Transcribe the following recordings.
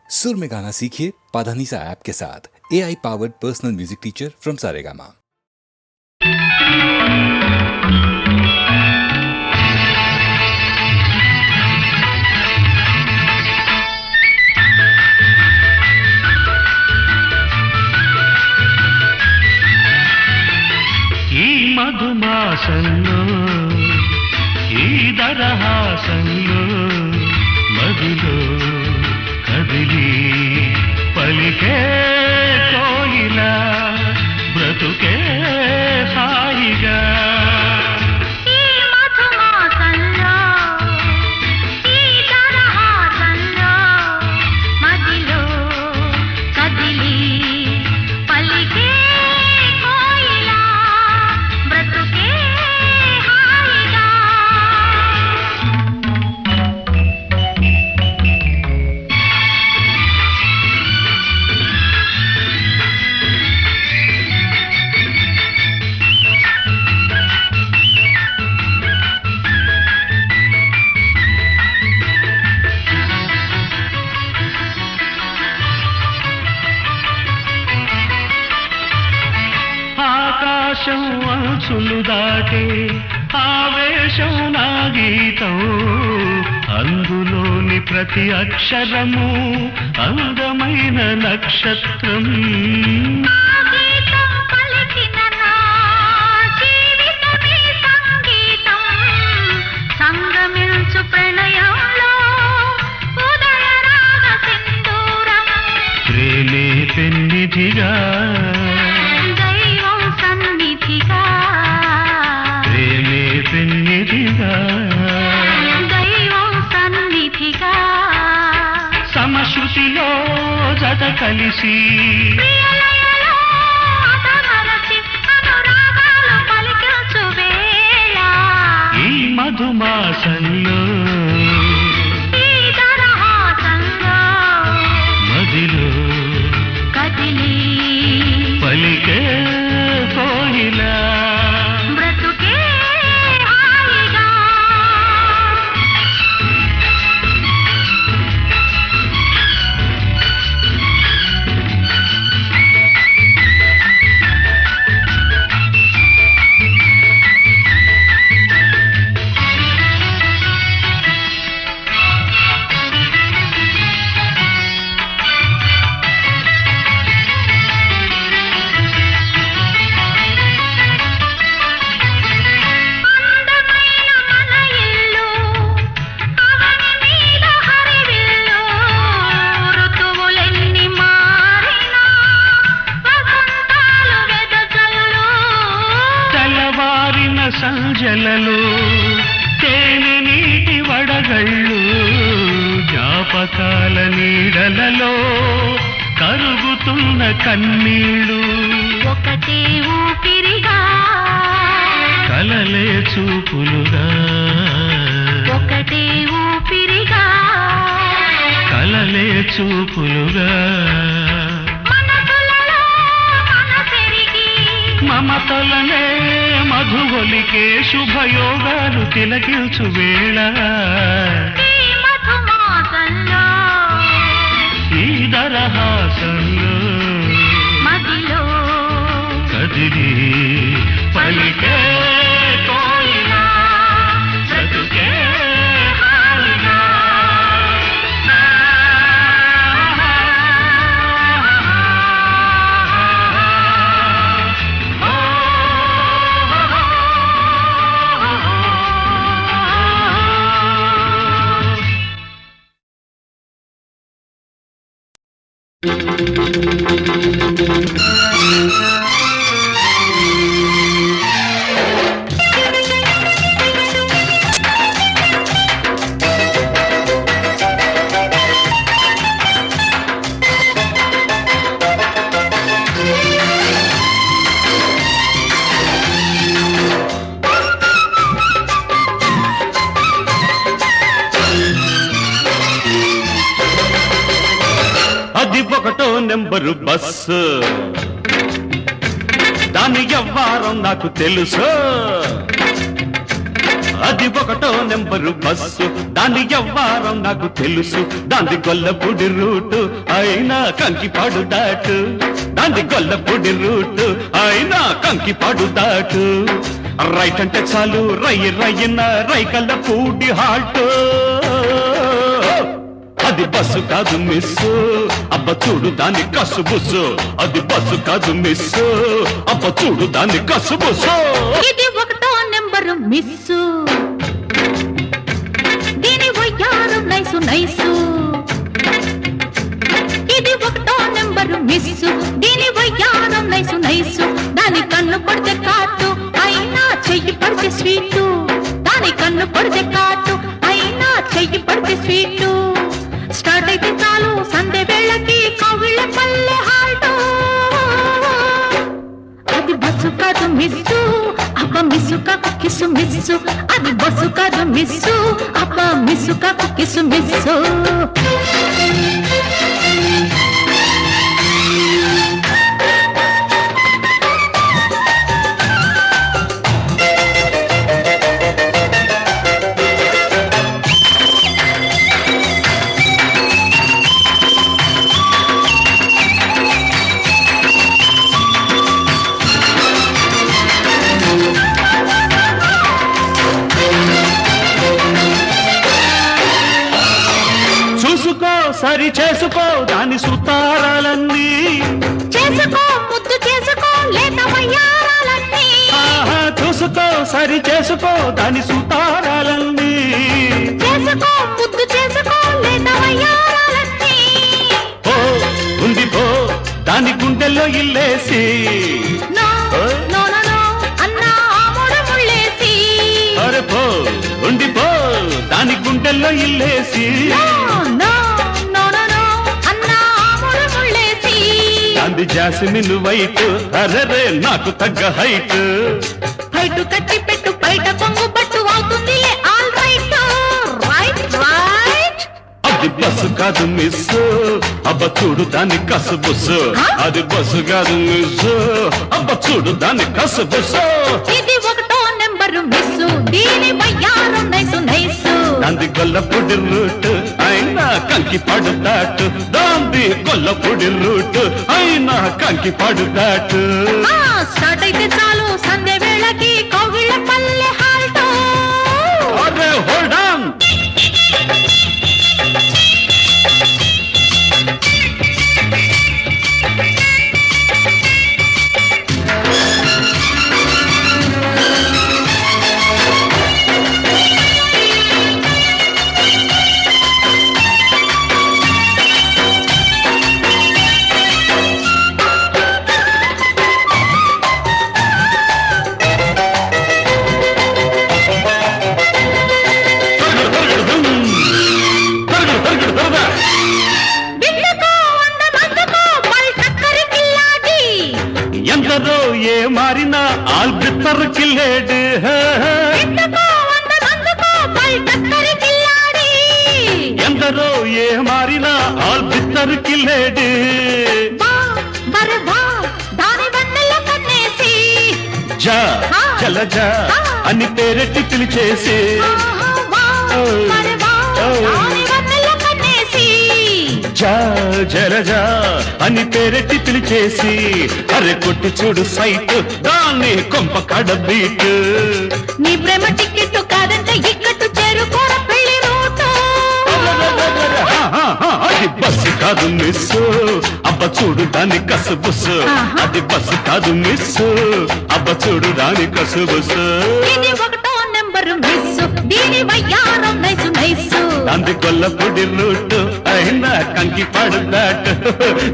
सुर में गाना सीखिए पाधानीसा ऐप के साथ। AI powered personal music teacher from Saregama. ఈ మధుమాసంలో ఈ దరహాసంలో మదిలో కదిలి పలికే కోయిలా బ్రతుకే హాయిగా ఆకాశం అంచులు దాటే ఆవేశం నా గీతం అందులోని ప్రతి అక్షరము అందమైన నక్షత్రం సంగమించు ప్రణయంలో ఉదయ రాగ సింధూరం ప్రేమే పెన్నిధిగా ప్రేమే పెన్నిధిగా దైవం సన్నిధిగా సమశృతిలో జత కలిసి ప్రియలయలో అతమరచి అనురాగాలు పలికించు వేళ ఈ మధుమాసంలో ఈ దరహాసంలో మదిలో కదిలి పలికే కోయిలా బ్రతుకే హాయిగా అందమైన మన ఇల్లు అవని మీద హరివిల్లు ఋతువులెన్ని మారినా వసంతాలు వెదజల్లు తెల్లవారిన సంజలలో తేనె నీటి వడగళ్ళు జ్ఞాపకాల నీడలలో కరుగుతున్న కన్నీళ్ళు ఒకటే ఊపిరిగా కలలే చూపులుగా ఒకటే ఊపిరిగా కలలే చూపులుగా మనసులలో మనసెరిగి మమతలనే మధుగొలికే శుభయోగాలు తిలకించు వేళ ఈ మధుమాసంలో ఈ దరహాసంలో మదిలో కదిలి పలికే కోయిలా బ్రతుకే హాయిగా అది ఒకటో నెంబరు బస్సు దాని వ్యవహారం నాకు తెలుసు అది ఒకటో నెంబరు బస్సు దాని ఎవ్వారం నాకు తెలుసు దాని గొల్లపూడి రూటు అయినా కంకిపాడు దాటు దాని గొల్లపూడి రూటు అయినా కంకిపాడు దాటు రైట్ అంటే చాలు రయ్యన రైకల్లపూడి హాల్ట్ అది బస్సు కాదు మిస్సు అబ్బ చూడు దాని కసు బుస్సు అది బస్సు కాదు మిస్సు అబ్బ చూడు దాని కసు బుస్సు ఇది ఒకటో నెంబరు మిస్సు దీని వయ్యారం నైసు నైసు ఇది ఒకటో నెంబరు మిస్సు దీని వయ్యారం నైసు నైసు దాని కన్ను పడితే కాటు అయినా చెయ్యి పడితే స్వీటు దాని కన్ను పడితే కాటు అయినా చెయ్యి పడితే స్వీటు స్టార్ట్ అయితే చాలు సందే వేళకి కవిళ్ళ పల్లె హాల్ట్ అది బస్సు కాదు మిస్సు అబ్బ మిస్సు కాకు కిసు మిస్సు అది బస్సు కాదు మిస్సు అబ్బ మిస్సు కాకు కిసు మిస్సు సరి చేసుకో దాని సుతారాలన్నీ చేసుకో ముద్దు చేసుకో లేత వయ్యారాలన్నీ చూసుకో సరి చేసుకో దాని సుతారాలన్నీ చేసుకో ముద్దు చేసుకో లేత వయ్యారాలన్నీ ఓ ఉంది పో దాని గుండెల్లో ఇల్లేసి నో నో నో నో అన్నా ఆమోడ ముళ్ళేసి అరే పో ఉంది పో దాని గుండెల్లో ఇల్లేసి అంది జాస్మిన్ వైట్ అరరే నాకు తగ్గ హైట్ హైట్ కట్టి పెట్టు బయట కొంగు పట్టు అవుతుందిలే ఆల్ రైట్ రైట్ రైట్ అది బస్సు కాదు మిస్ అబ్బ చూడు దాని కసు బుస్సు అది బస్సు కాదు మిస్ అబ్బ చూడు దాని కసు బుస్సు ఇది ఒకటో నెంబరు మిస్ దీని వయ్యారం నైసు నైసు దాంది గొల్లపూడి రూట్ అయినా కంకిపాడు దాటు దాంది గొల్లపూడి రూట్ అయినా కంకిపాడు దాటు స్టార్ట్ అయితే చాలు సంధ్య వేళకి కౌగిళ్ళ పల్లె హాల్ట్ అరే హోల్డ్ ఆన్ ఎందరో ఏ మారినా ఆల్బిత్తర్ కిల్లేడు ఎందరో ఏ మారినా ఆల్బిత్తర్ కిల్లేడు జా జలజ అని పేరెట్టి పిలిచేసి జా జలజా అని పేరెట్టి పిలిచేసి అరే కొట్టి చూడు సైట్ దాన్ని కొంప కడ బీట్ నీ ప్రేమ టికెట్ కాదంటే ఇక్కట్టు చేరుకోర పెళ్లి రూటు అది బస్సు కాదు మిస్ అబ్బ చూడు దాని కసు బుస్సు అది బస్సు కాదు మిస్ అబ్బ చూడు దాని కసు బుస్సు ఇది ఒకటో నెంబరు మిస్ దీని వయ్యారం నైసు నైసు దాంది గొల్లపూడి రూట్ అయినా కంకిపాడు దాటు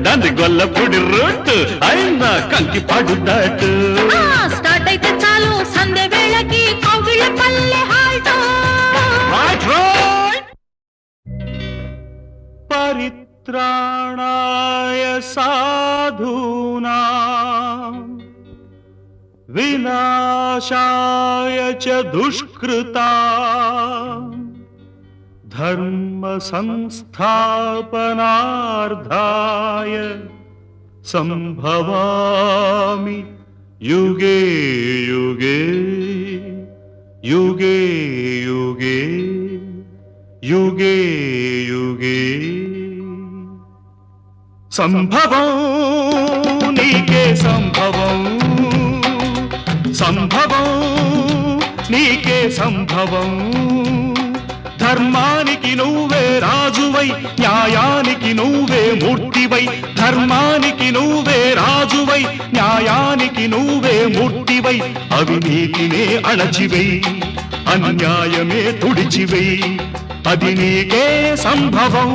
దాంది గొల్లపూడి రూట్ అయినా కంకిపాడు దాటు స్టార్ట్ అయితే చాలు సంధ్య వేళకి కౌగిళ్ళ పల్లె హాల్ట్ పరిత్రాణాయ సాధూనాం వినాశాయ చ దుష్కృతాం ధర్మ సంస్థాపనార్థాయ సంభవామి యుగే యుగే యుగే యుగే యుగే యుగే సంభవం నీకే సంభవం సంభవం నీకే సంభవం ధర్మానికి నువ్వే రాజువై న్యాయానికి నువ్వే మూర్తివై ధర్మానికి నువ్వే రాజువై న్యాయానికి నువ్వే మూర్తివై అవినీతినే అణచివై అన్యాయమే తుడిచివై అది నీకే సంభవం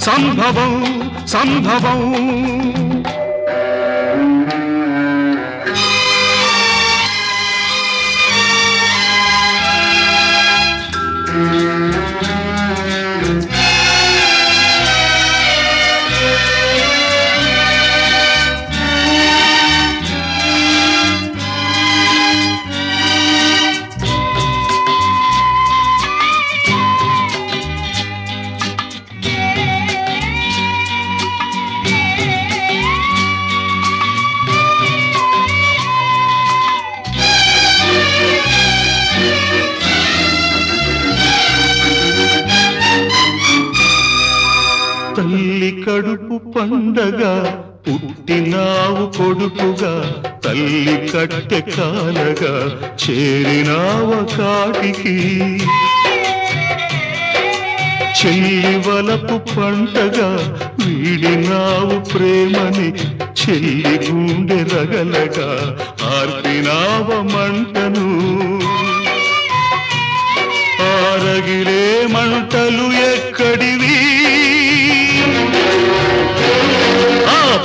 సంభవం సంభవం తల్లి కడుపు పండగ పుట్టినావు కొడుకుగా తల్లి కట్టె కాలగా చేరినావ కాటికి చెల్లి వలపు పంటగా వీడినావు ప్రేమని చెల్లి గుండె రగలగా ఆర్పినావ మంటను ఆరగిలే మంటలు ఎక్కడివి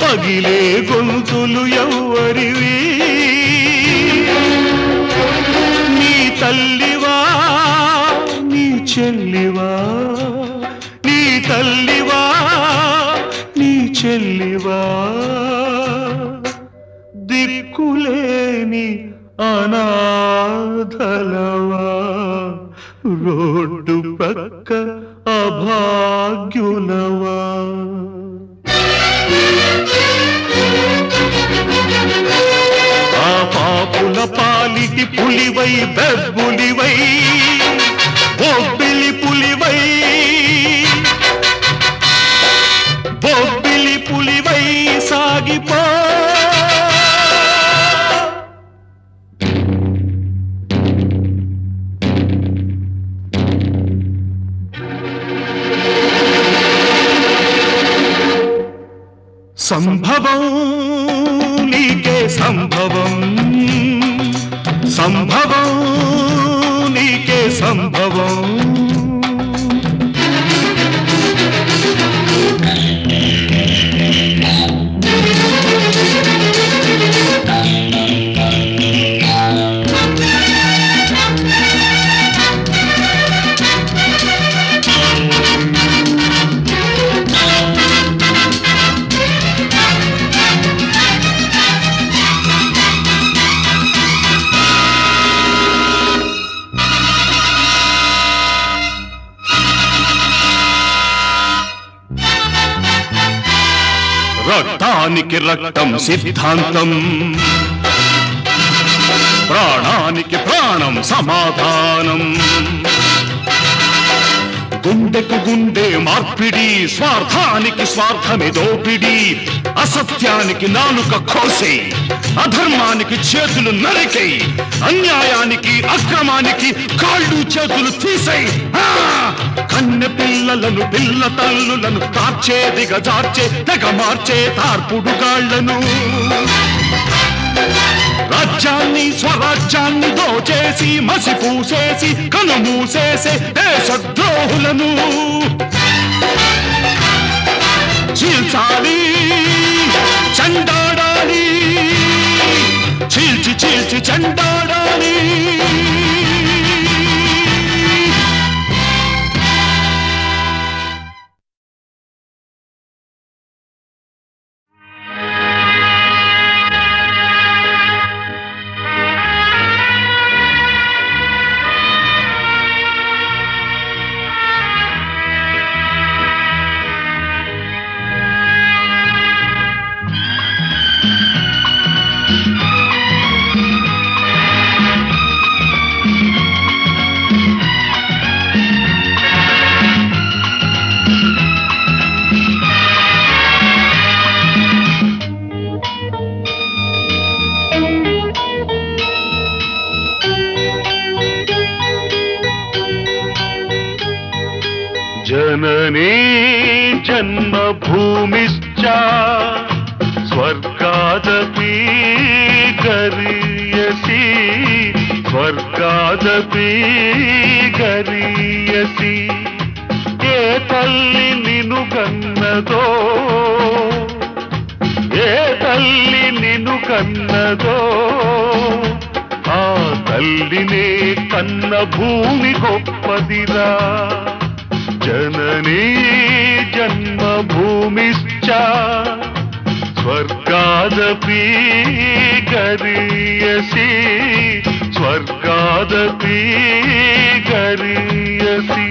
పగిలే గొంతులు ఎవ్వరివి నీ తల్లివా నీ చెల్లివా నీ తల్లివా నీ చెల్లివా దిక్కులేని అనాథలవా రోడ్డు పక్క అభాగ్యులవా ఆ పాపుల పాలిటి పులివై బెబ్బులివై బొబ్బిలి పులివై బొబ్బిలి పులివై సాగిపో సంభవం నీకే సంభవం సంభవం నీకే సంభవం రక్తానికి రక్తం సిద్ధాంతం ప్రాణానికి ప్రాణం సమాధానం గుండెకు గుండె మార్పిడి స్వార్థానికి స్వార్థమే దోపిడి అసత్యానికి నాలుక కోసే అధర్మానికి చేతులు నరికై అన్యాయానికి అక్రమానికి కాళ్ళు చేతులు తీసై కన్నె పిల్లలను పిల్ల తల్లులను తార్చే దిగజార్చే తెగ మార్చే తార్పుడు గాళ్లను రాజ్యాన్ని స్వరాజ్యాన్ని దోచేసి మసి పూసేసి కనుమూసేసే దేశద్రోహులను చీల్చాలి చండాడాలి చీల్చి చీల్చి చండాడాలి జననీ జన్మభూమిశ్చ స్వర్గాదపి గరీయసి స్వర్గాదపి గరీయసి ఏ తల్లి నిన్ను కన్నదో ఏ తల్లి నిన్ను కన్నదో ఆ తల్లినే కన్న భూమి గొప్పదిరా జననీ జన్మభూమిశ్చ స్వర్గాదపి గరీయసి స్వర్గాదపి గరీయసి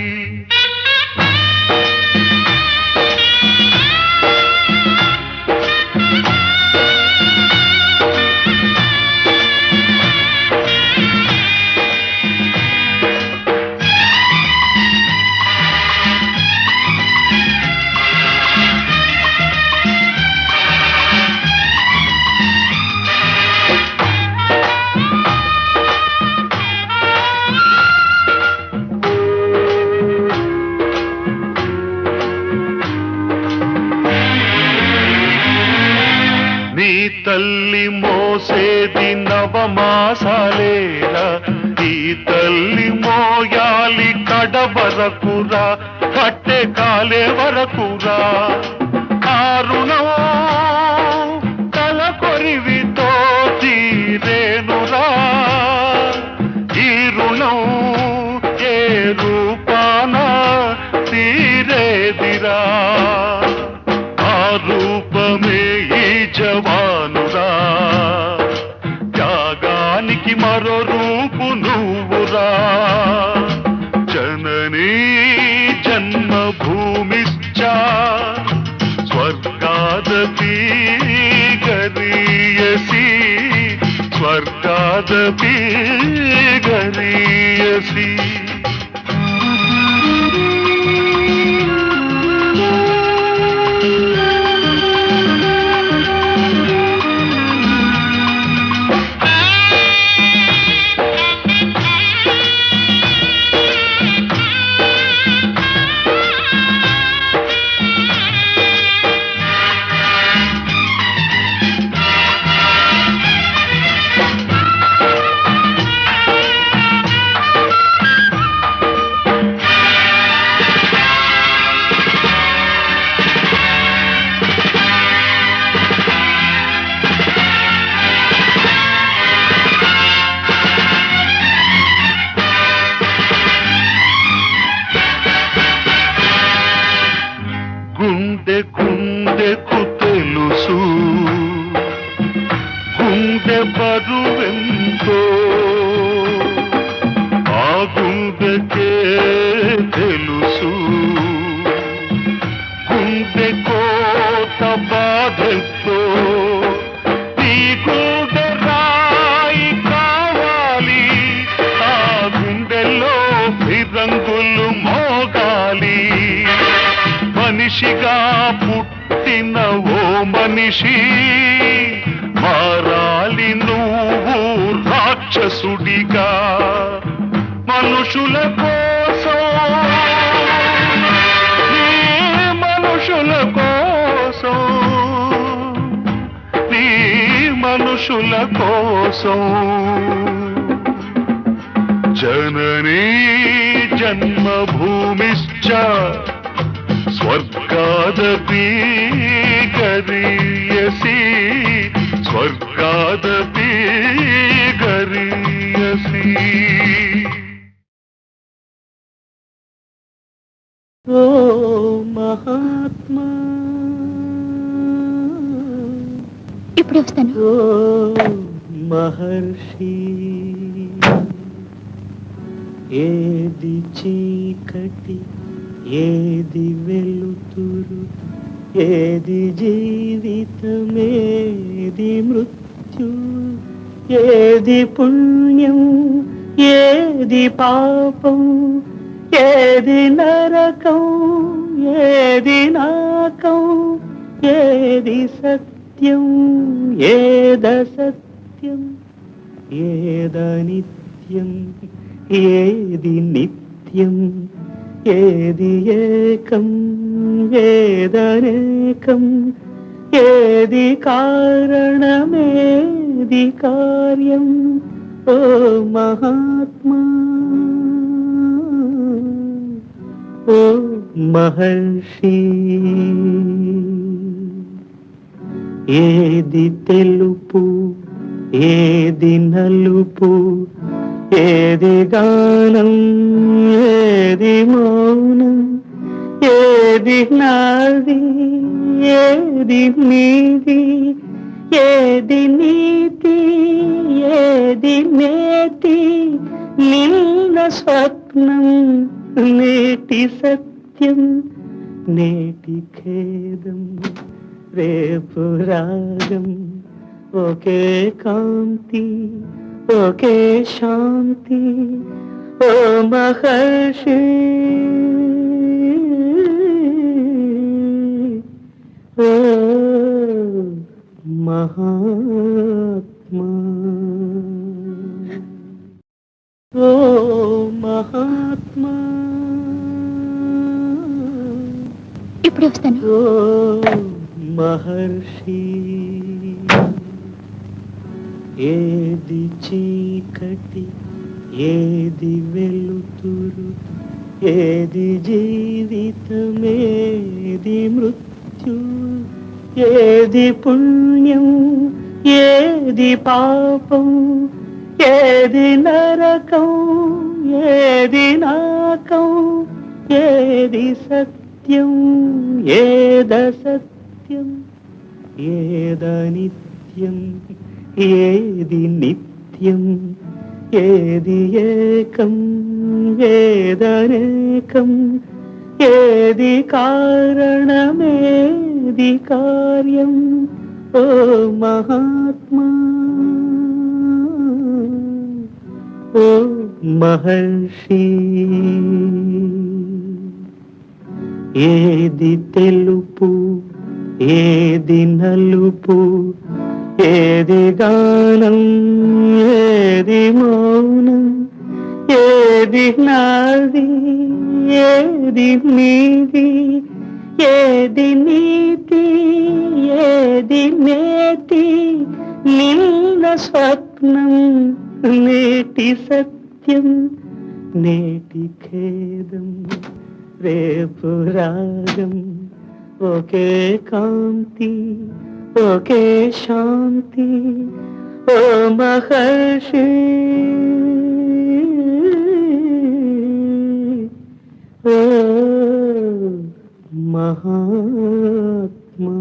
తల్లి మోసేది నవమాసాలేరా ఈ తల్లి మోయాలి కడవరకురా కట్టె కాలే వరకురా ఆరుణం తల కొరివితో తీరేనురా ఈ రుణం ఏ రూపాన తీరేదిరా ఆ రూపమే ఈ జవానురా త్యాగానికి మరో రూపు నువ్వురా జననీ జన్మభూమిశ్చ స్వర్గాదపి గరీయసి స్వర్గాదపి గరీయసి గుండె గుండెకు తెలుసు గుండె బరువెంతో ఆ గుండెకే తెలుసు గుండె కోత బాధెంతో ఈ గుండె రాయి కావాలి ఆ గుండెలో ఫిరంగులు మోగాలి మనిషిగా పుట్టిన ఓ మనిషి మారాలి నువ్వు రాక్షసుడిగా మనుషుల కోసం నీ మనుషుల కోసం నీ మనుషుల కోసం జననీ జన్మభూమిశ్చ స్వర్గాదపి గరీయసి స్వర్గాదపి గరీయసి ఓ మహాత్మా ఇప్పుడు వస్తాను ఓ మహర్షి ఏది చీకటి ఏది వెలుతురు ఏది జీవితమేది మృత్యు ఏది పుణ్యం ఏది పాపం ఏది నరకం ఏది నాకం ఏది సత్యం ఏదసత్యం ఏదనిత్యం ఏది నిత్యం ఏది ఏకం ఏదనేకం, ఏది కారణమేది కార్యం, ఓ మహాత్మా ఓ మహర్షి. ఏది తెలుపు ఏది నలుపు, ఏది గానం ఏది మౌనం, ఏది నాది ఏది నీది, ఏది నీతి ఏది నేతి, నిన్న స్వప్నం నేటి సత్యం, నేటి ఖేదం రేపు రాగం, ఒకే కాంతి ఒకే శాంతి, ఓ మహర్షి ఓ మహాత్మా ఓ మహాత్మా. ఇప్పుడు వస్తాను. ఓ మహర్షి. ఏది చీకటి ఏది వెలుతురు, ఏది జీవితమేది మృత్యు, ఏది పుణ్యం ఏది పాపం, ఏది నరకం ఏది నాకం, ఏది సత్యం ఏదసత్యం, ఏదనిత్యం ఏది నిత్యం, ఏది ఏకం ఏదనేకం, ఏది కారణమేది కార్యం, ఓ మహాత్మా ఓ మహర్షి. ఏది తెలుపు ఏది నలుపు, ఏది గానం ఏది మౌనం, ఏది నాది ఏది నీది, ఏది నీతి ఏది నేతి, నిన్న స్వప్నం నేటి సత్యం, నేటి ఖేదం రేపు రాగం, ఒకే కాంతి ఒకే శాంతి, ఓ మహర్షి ఓ మహాత్మా.